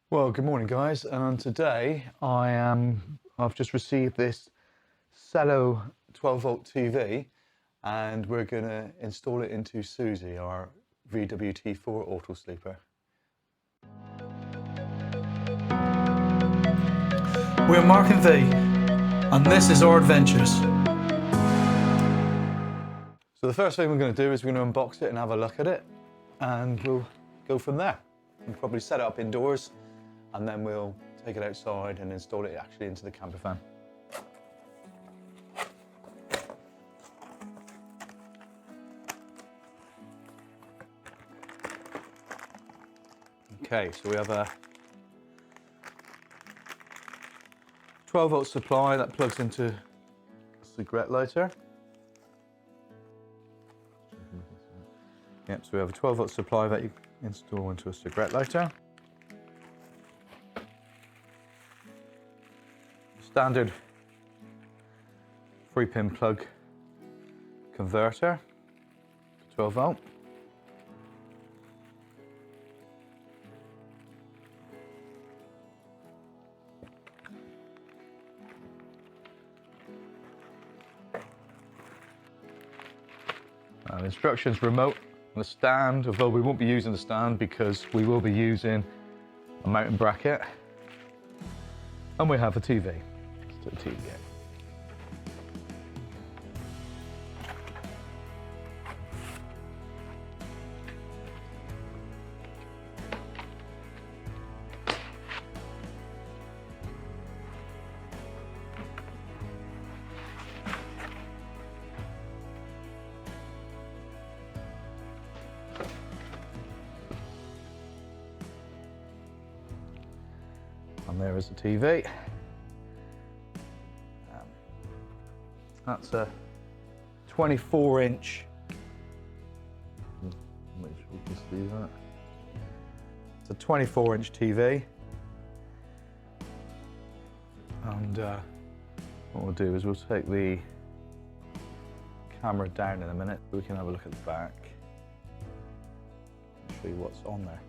Well, good morning guys, and today I've just received this Cello 12-volt TV and we're going to install it into Susie, our VW Autosleeper. We're Mark and V, and this is our adventures. So the first thing we're going to do is we're going to unbox it and have a look at it, and we'll go from there. We'll probably set it up indoors, and then we'll take it outside and install it actually into the camper van. Okay, so we have a 12-volt supply that plugs into a cigarette lighter. Yep, so we have a 12-volt supply that you install into a cigarette lighter. Standard 3-pin plug converter, 12-volt. Instructions remote and a stand, although we won't be using the stand because we will be using a mounting bracket. And we have a TV. Let's do a TV. And there is the TV. That's a 24-inch. Make sure we can see that. It's a 24-inch TV. And what we'll do is we'll take the camera down in a minute. We can have a look at the back and show you what's on there.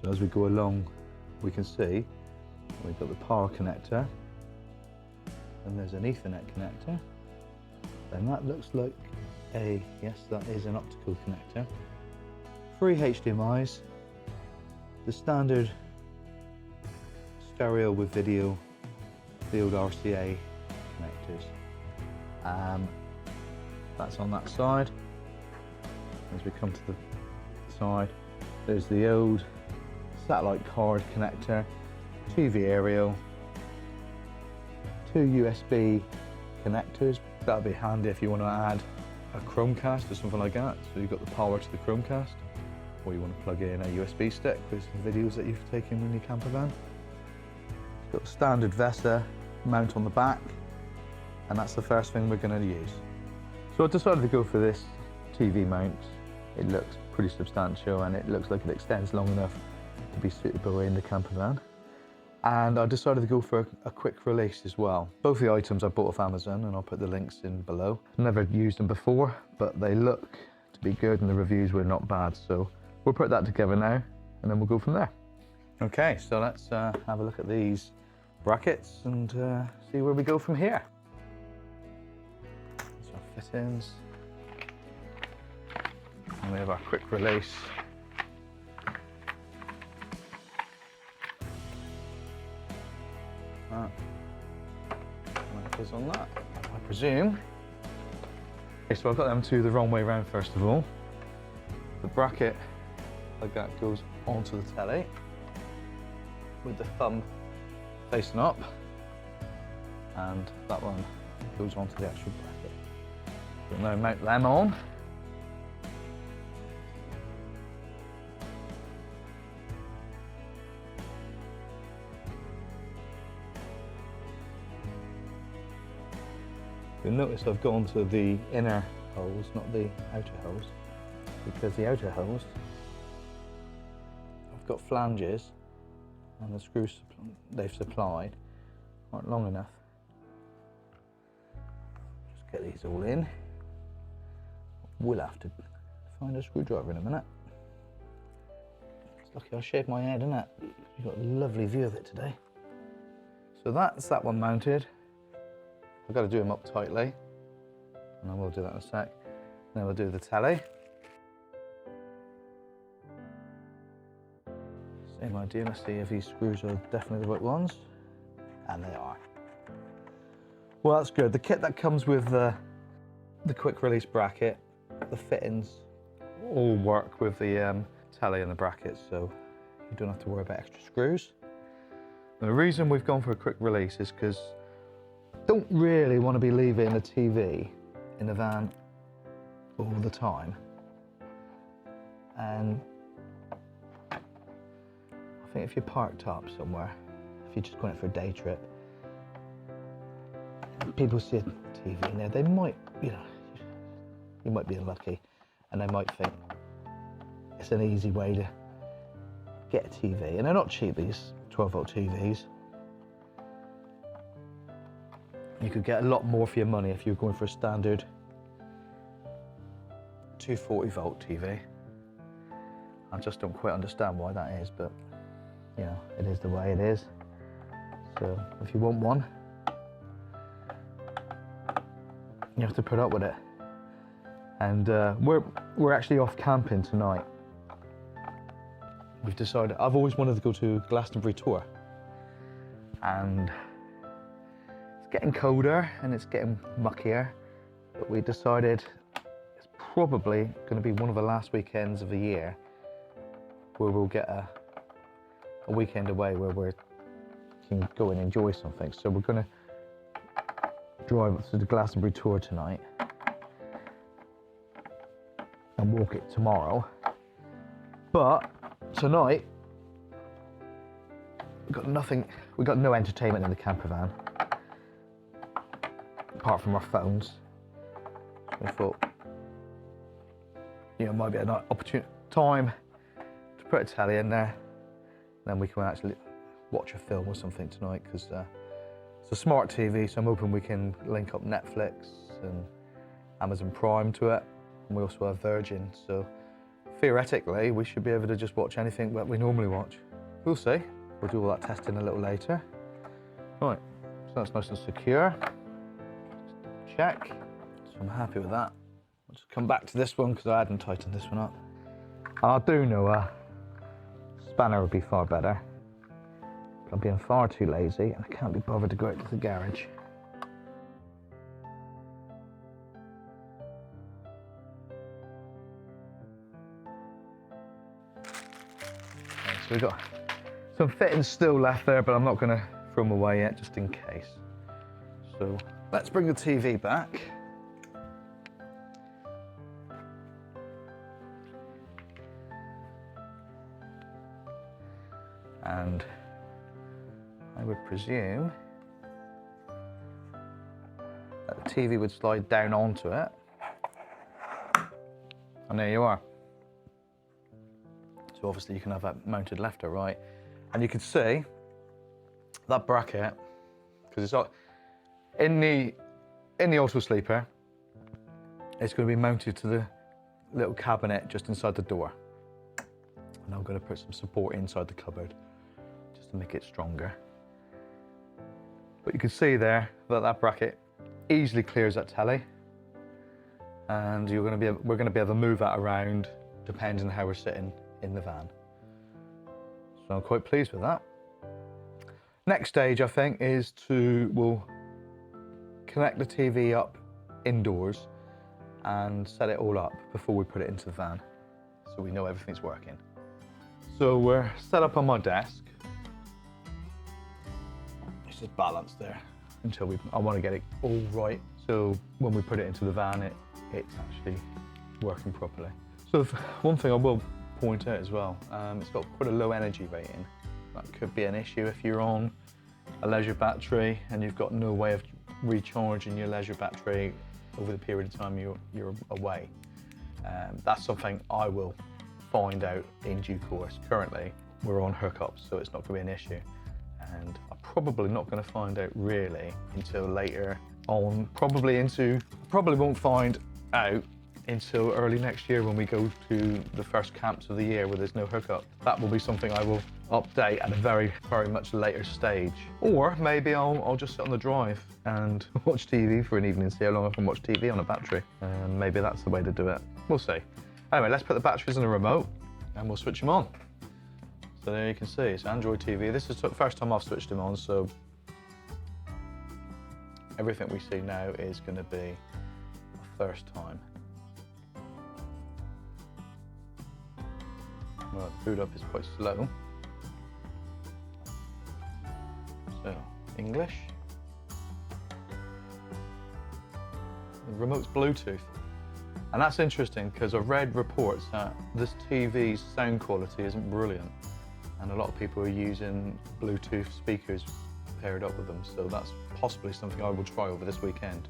So as we go along, we can see we've got the power connector, and there's an Ethernet connector, and that looks like yes, that is an optical connector. 3 HDMIs, the standard stereo with video, the old RCA connectors. That's on that side. As we come to the side, there's the old satellite card connector, TV aerial, 2 USB connectors. That'll be handy if you want to add a Chromecast or something like that. So you've got the power to the Chromecast, or you want to plug in a USB stick with some videos that you've taken in your camper van. It's got a standard VESA mount on the back, and that's the first thing we're going to use. So I decided to go for this TV mount. It looks pretty substantial and it looks like it extends long enough to be suitable in the camper van. And I decided to go for a quick release as well. Both the items I bought off Amazon, and I'll put the links in below. Never used them before, but they look to be good and the reviews were not bad. So we'll put that together now and then we'll go from there. Okay, so let's have a look at these brackets and see where we go from here. That's our fittings. And we have our quick release. Markers on that, I presume. Okay, so I've got them the wrong way around first of all. The bracket like that goes onto the telly with the thumb facing up, and that one goes onto the actual bracket. We'll now mount them on. You'll notice I've gone to the inner holes, not the outer holes, because the outer holes, I've got flanges and the screws they've supplied aren't long enough. Just get these all in. We'll have to find a screwdriver in a minute. Lucky I shaved my head, isn't it? You've got a lovely view of it today. So that's that one mounted. I've got to do them up tightly, and I will do that in a sec. Then we'll do the telly. Same idea, let's see if these screws are definitely the right ones. And they are. Well, that's good. The kit that comes with the quick release bracket, the fittings all work with the telly and the brackets, so you don't have to worry about extra screws. And the reason we've gone for a quick release is because I don't really want to be leaving the TV in the van all the time. And I think if you're parked up somewhere, if you're just going out for a day trip, people see a TV in there, they might, you might be unlucky, and they might think it's an easy way to get a TV. And they're not cheap, these 12-volt TVs. You could get a lot more for your money if you're going for a standard 240-volt TV. I just don't quite understand why that is, but you know, it is the way it is. So if you want one, you have to put up with it. And we're actually off camping tonight. We've decided, I've always wanted to go to Glastonbury tour, and it's getting colder and it's getting muckier, but we decided it's probably going to be one of the last weekends of the year where we'll get a weekend away where we can go and enjoy something. So we're going to drive to the Glastonbury tour tonight and walk it tomorrow. But tonight we've got no entertainment in the camper van apart from our phones. So we thought, you know, it might be an opportune time to put a telly in there, then we can actually watch a film or something tonight, because it's a smart TV, so I'm hoping we can link up Netflix and Amazon Prime to it, and we also have Virgin, so theoretically we should be able to just watch anything that we normally watch. We'll see. We'll do all that testing a little later. Right, so that's nice and secure. Check. So I'm happy with that. I'll just come back to this one because I hadn't tightened this one up. And I do know a spanner would be far better, but I'm being far too lazy and I can't be bothered to go out to the garage. Okay, so we've got some fittings still left there, but I'm not going to throw them away yet, just in case. So let's bring the TV back. And I would presume that the TV would slide down onto it. And there you are. So obviously you can have that mounted left or right. And you can see that bracket, because it's in the Autosleeper, it's going to be mounted to the little cabinet just inside the door. And I'm going to put some support inside the cupboard just to make it stronger. But you can see there that that bracket easily clears that telly, and we're going to be able to move that around depending on how we're sitting in the van. So I'm quite pleased with that. Next stage, I think, is we'll connect the TV up indoors and set it all up before we put it into the van, so we know everything's working. So we're set up on my desk. It's just balanced there until I want to get it all right, so when we put it into the van, it's actually working properly. So one thing I will point out as well, it's got quite a low energy rating. That could be an issue if you're on a leisure battery and you've got no way of recharging your leisure battery over the period of time you're away. That's something I will find out in due course. Currently, we're on hookups, so it's not going to be an issue. And I'm probably not going to find out really until later on, probably won't find out until early next year when we go to the first camps of the year where there's no hookup. That will be something I will update at a very, very much later stage. Or maybe I'll just sit on the drive and watch TV for an evening, see how long I can watch TV on a battery. Maybe that's the way to do it. We'll see. Anyway, let's put the batteries in the remote and we'll switch them on. So there you can see, it's Android TV. This is the first time I've switched them on, so everything we see now is going to be a first time. Well, the boot up is quite slow. So, English. The remote's Bluetooth. And that's interesting because I've read reports that this TV's sound quality isn't brilliant. And a lot of people are using Bluetooth speakers paired up with them. So that's possibly something I will try over this weekend.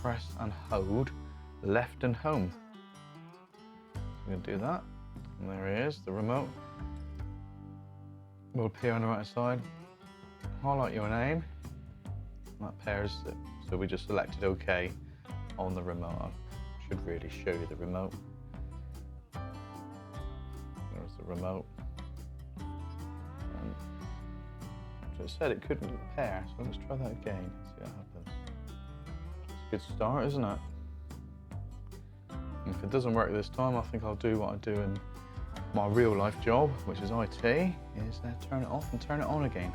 Press and hold left and home. I'm going to do that. And there it is, the remote. Will appear on the right side. Highlight your name. And that pairs it. So we just selected OK on the remote. I should really show you the remote. There's the remote. And it said it couldn't pair, so let's try that again. See what happens. Good start, isn't it? And if it doesn't work this time, I think I'll do what I do in my real life job, which is IT, is turn it off and turn it on again.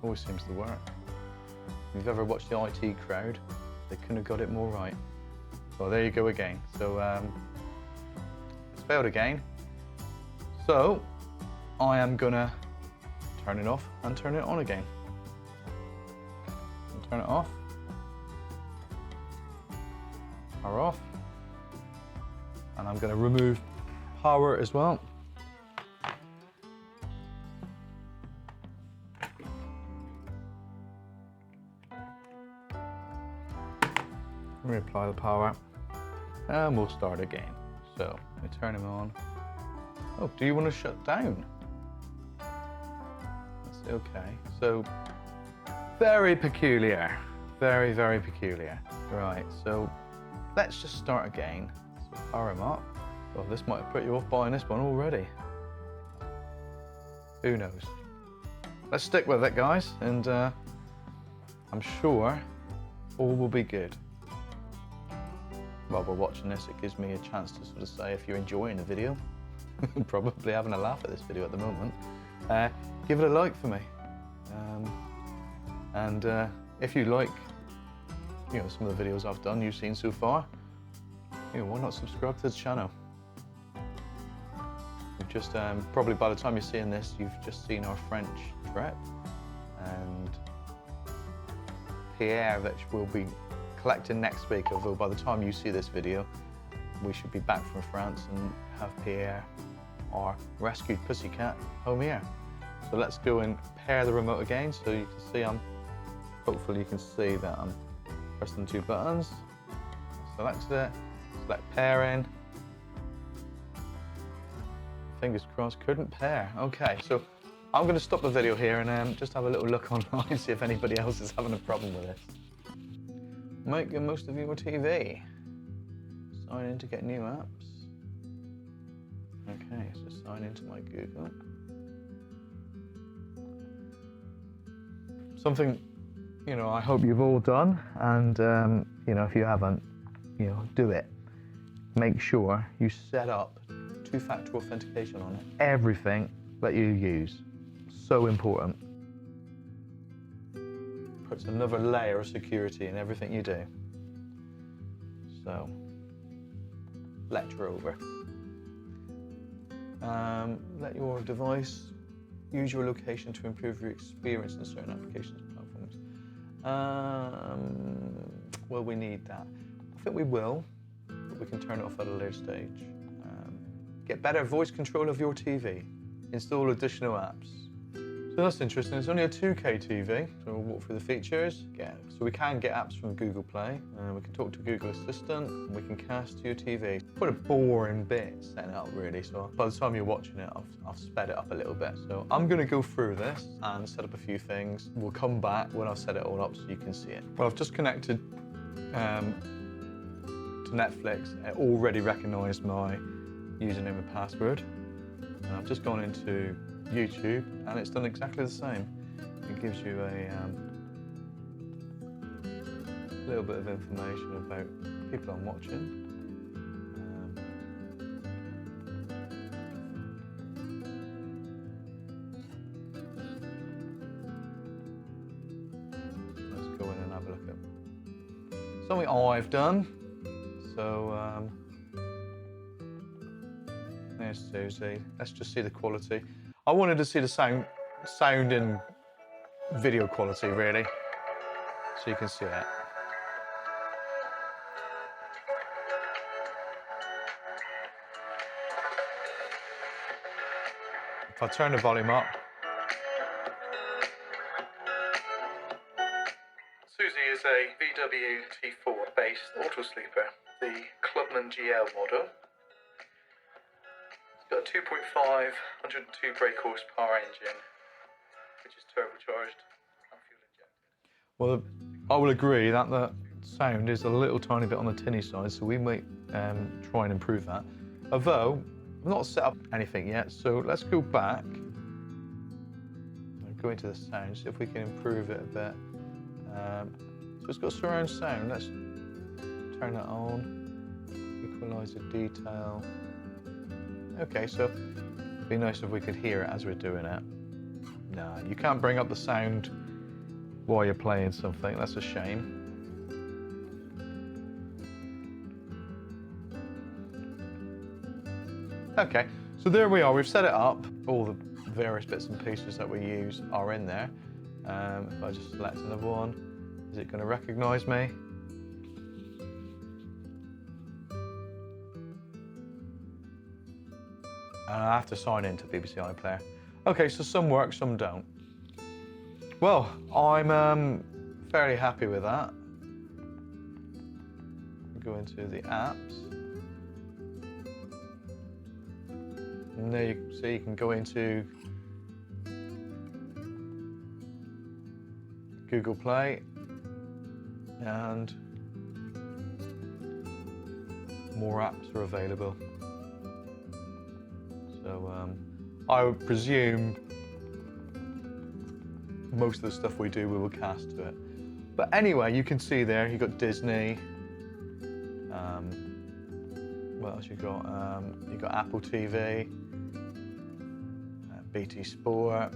Always seems to work. If you've ever watched the IT crowd, they couldn't have got it more right. Well, there you go again. So it's failed again. So I am gonna turn it off and turn it on again. And turn it off. Power off, and I'm going to remove power as well. Reapply the power, and we'll start again. So we turn him on. Oh, do you want to shut down? That's okay. So very peculiar, very, very peculiar. Right, so let's just start again. So power him up. Well, this might have put you off buying this one already. Who knows? Let's stick with it, guys, and I'm sure all will be good. While we're watching this, it gives me a chance to sort of say if you're enjoying the video, probably having a laugh at this video at the moment, give it a like for me. If you like, you know, some of the videos I've done, you've seen so far, you know, why not subscribe to the channel? We've just, probably by the time you're seeing this, you've just seen our French trip, and Pierre, which we'll be collecting next week, although by the time you see this video, we should be back from France and have Pierre, our rescued pussycat, home here. So let's go and pair the remote again, so you can see hopefully you can see that I'm pressing 2 buttons. Select it, select pairing. Fingers crossed, couldn't pair. Okay, so I'm going to stop the video here and just have a little look online, see if anybody else is having a problem with this. Make the most of your TV. Sign in to get new apps. Okay, so sign into my Google. Something, you know, I hope you've all done, and you know, if you haven't, you know, do it. Make sure you set up 2-factor authentication on everything that you use. So important. Puts another layer of security in everything you do. So, lecture over. Let your device use your location to improve your experience in certain applications and platforms. Well, we need that. I think we will, but we can turn it off at a later stage. Get better voice control of your TV. Install additional apps. So that's interesting. It's only a 2K TV, so we'll walk through the features. Yeah, so we can get apps from Google Play, we can talk to Google Assistant, and we can cast to your TV. Quite a boring bit setting it up really, so by the time you're watching it, I've sped it up a little bit. So I'm gonna go through this and set up a few things. We'll come back when I've set it all up so you can see it. Well, I've just connected to Netflix. It already recognised my username and password. And I've just gone into YouTube and it's done exactly the same. It gives you a little bit of information about people I'm watching. Let's go in and have a look at something I've done. So there's Susie. Let's just see the quality. I wanted to see the sound and video quality really, so you can see it. If I turn the volume up. Susie is a VW T4 based Autosleeper, the Clubman GL model. It's got a 2.5, 102 brake horsepower engine, which is turbocharged and fuel injected. Well, I will agree that the sound is a little tiny bit on the tinny side, so we might try and improve that. Although, I've not set up anything yet, so let's go back. Go into the sound, see if we can improve it a bit. So it's got surround sound. Let's turn it on. Equalize the detail. Okay, so it'd be nice if we could hear it as we're doing it. No, you can't bring up the sound while you're playing something. That's a shame. Okay, so there we are. We've set it up. All the various bits and pieces that we use are in there. If I just select another one, is it going to recognise me? And I have to sign in to BBC iPlayer. Okay, so some work, some don't. Well, I'm fairly happy with that. Go into the apps. And there you can see you can go into Google Play and more apps are available. So I would presume most of the stuff we do we will cast to it. But anyway, you can see there you got Disney. What else you got? You got Apple TV, BT Sport,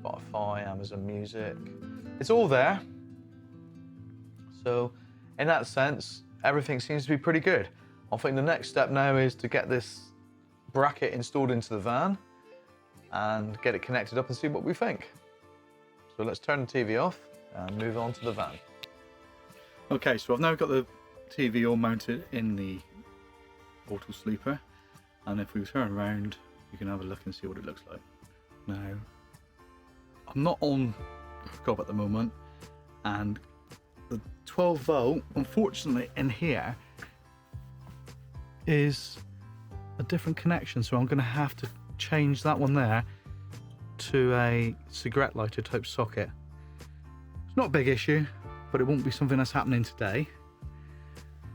Spotify, Amazon Music. It's all there. So in that sense, everything seems to be pretty good. I think the next step now is to get this bracket installed into the van and get it connected up and see what we think. So let's turn the TV off and move on to the van. Okay, so I've now got the TV all mounted in the Autosleeper, and if we turn around you can have a look and see what it looks like. Now, I'm not on hookup at the moment, and the 12 volt, unfortunately, in here is a different connection, so I'm going to have to change that one there to a cigarette lighter type socket. It's not a big issue, but it won't be something that's happening today.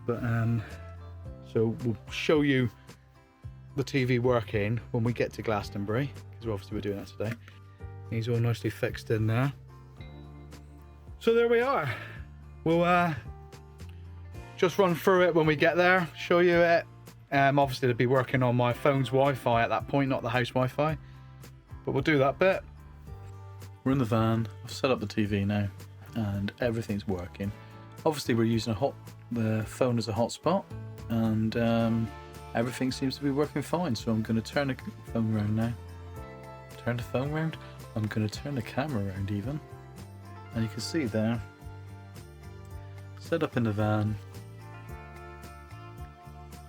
But so we'll show you the TV working when we get to Glastonbury, because obviously we're doing that today. He's all nicely fixed in there. So there we are. We'll just run through it when we get there, show you it. Obviously it'll be working on my phone's Wi-Fi at that point, not the house Wi-Fi. But we'll do that bit. We're in the van, I've set up the TV now, and everything's working. Obviously we're using the phone as a hotspot, and everything seems to be working fine. So I'm going to turn the phone around now. Turn the phone around? I'm going to turn the camera around even. And you can see there, set up in the van.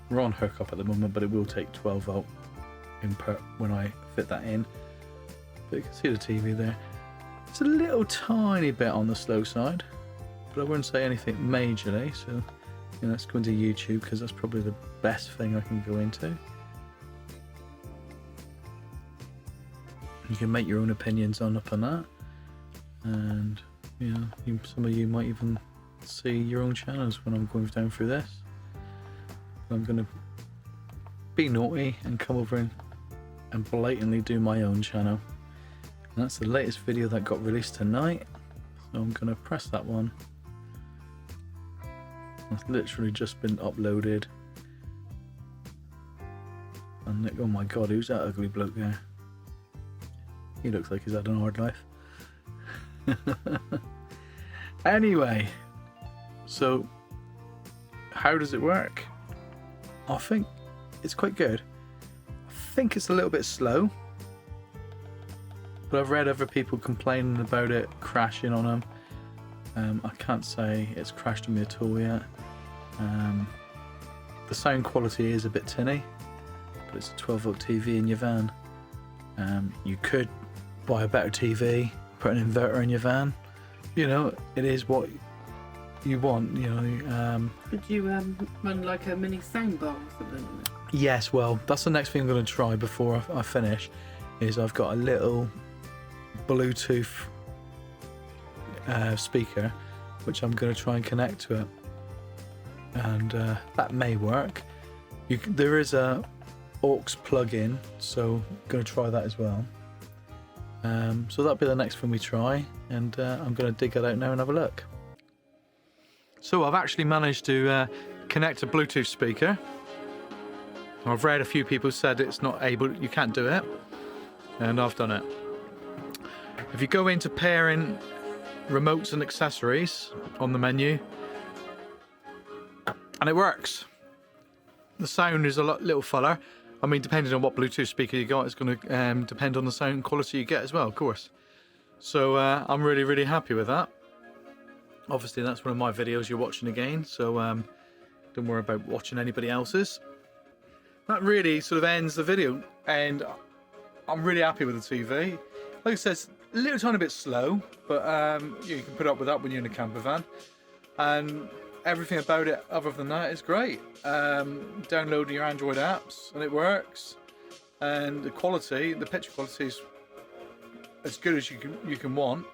We're on hookup at the moment, but it will take 12 volt input when I fit that in. But you can see the TV there. It's a little tiny bit on the slow side, but I wouldn't say anything majorly. So, you know, let's go into YouTube because that's probably the best thing I can go into. You can make your own opinions on that, and you know, some of you might even see your own channels when I'm going down through this. I'm going to be naughty and come over and blatantly do my own channel. And that's the latest video that got released tonight, so I'm going to press that one. It's literally just been uploaded. And oh my god, who's that ugly bloke there? He looks like he's had an hard life. Anyway, so how does it work? I think it's quite good. I think it's a little bit slow, but I've read other people complaining about it crashing on them. I can't say it's crashed on me at all yet. The sound quality is a bit tinny, but it's a 12-volt TV in your van. You could buy a better TV, put an inverter in your van. You know, it is what you want, you know. Could you run like a mini soundbar or something? Yes, well, that's the next thing I'm going to try before I finish, is I've got a little Bluetooth speaker, which I'm going to try and connect to it. And that may work. There is a aux plug-in, so I'm going to try that as well. So that'll be the next thing we try, and I'm going to dig that out now and have a look. So I've actually managed to connect a Bluetooth speaker. I've read a few people said it's not able, you can't do it, and I've done it. If you go into pairing remotes and accessories on the menu, and it works. The sound is a little fuller. I mean, depending on what Bluetooth speaker you got, it's going to depend on the sound quality you get as well, of course. So I'm really, really happy with that. Obviously, that's one of my videos you're watching again, so don't worry about watching anybody else's. That really sort of ends the video, and I'm really happy with the TV. Like I said, it's a little tiny bit slow, but you can put up with that when you're in a camper van. And everything about it other than that is great. Downloading your Android apps and it works, and the quality, the picture quality is as good as you can want.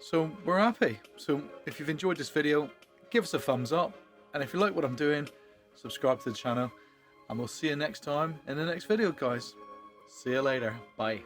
So we're happy. So if you've enjoyed this video, give us a thumbs up, and if you like what I'm doing, subscribe to the channel, and we'll see you next time in the next video, guys. See you later. Bye.